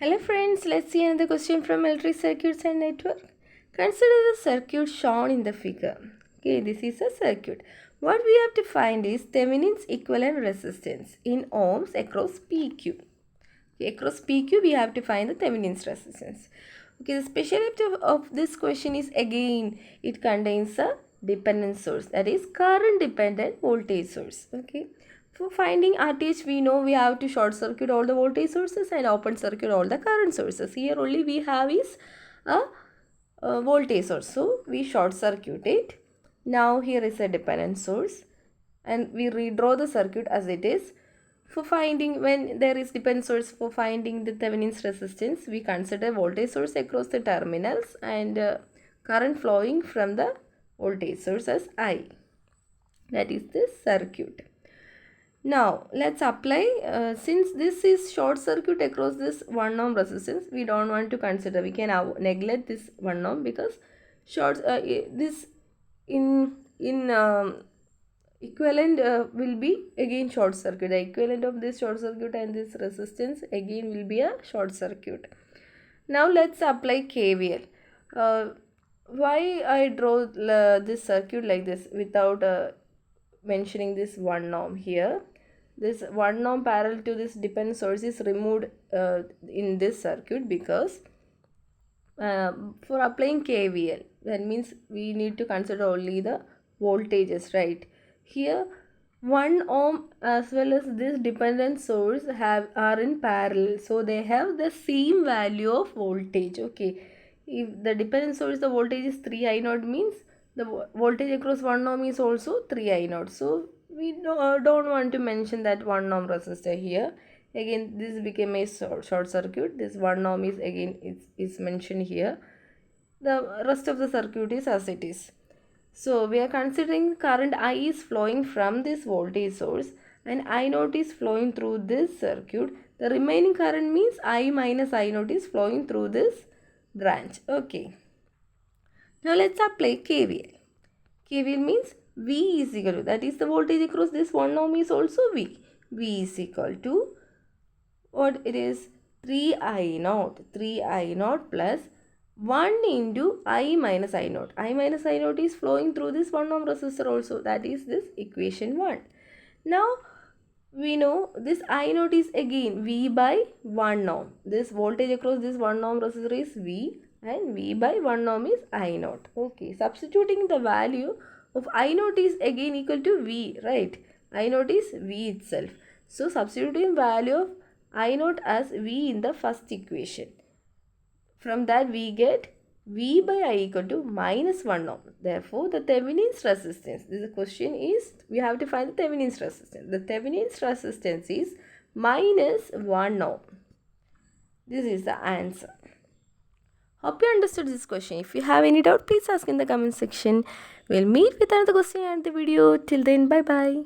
Hello friends, let's see another question from electric circuits and network. Consider the circuit shown in the figure. Okay, this is a circuit. What we have to find is Thevenin's equivalent resistance in ohms across PQ. Okay, across PQ we have to find the Thevenin's resistance. Okay, the speciality of this question is again it contains a dependent source, that is current dependent voltage source. Okay. For finding RTH, we know we have to short circuit all the voltage sources and open circuit all the current sources. Here only we have is a voltage source. So we short circuit it. Now here is a dependent source and we redraw the circuit as it is. For finding when there is dependent source, for finding the Thevenin's resistance, we consider voltage source across the terminals and current flowing from the voltage source as I. That is this circuit. Now let's apply, since this is short circuit across this 1 ohm resistance, we don't want to consider, we can neglect this 1 ohm because this in equivalent will be again short circuit. The equivalent of this short circuit and this resistance again will be a short circuit. Now let's apply KVL. Why I draw this circuit like this without mentioning this 1 ohm here? This 1 ohm parallel to this dependent source is removed in this circuit because for applying KVL, that means we need to consider only the voltages, right? Here 1 ohm as well as this dependent source are in parallel, so they have the same value of voltage. Okay, if the dependent source the voltage is 3 I naught, means the voltage across 1 ohm is also 3 I naught. So we don't want to mention that 1 ohm resistor here. Again this became a short circuit. This 1 ohm is again is mentioned here. The rest of the circuit is as it is. So we are considering current I is flowing from this voltage source and I naught is flowing through this circuit. The remaining current means I minus I naught is flowing through this branch. Okay. Now let's apply KVL. KVL means V is equal to, that is the voltage across this 1 ohm is also V. V is equal to what it is, 3I naught plus 1 into I minus I naught. I minus I naught is flowing through this 1 ohm resistor also, that is this equation 1. Now we know this I naught is again V by 1 ohm. This voltage across this 1 ohm resistor is V and V by 1 ohm is I naught. Okay, substituting the value of I naught is again equal to V, right? I naught is V itself. So substituting value of I naught as V in the first equation. From that we get V by I equal to minus 1 ohm. Therefore the Thevenin's resistance, this question is, we have to find the Thevenin's resistance. The Thevenin's resistance is minus 1 ohm. This is the answer. Hope you understood this question. If you have any doubt, please ask in the comment section. We'll meet with another question and the video. Till then, bye bye.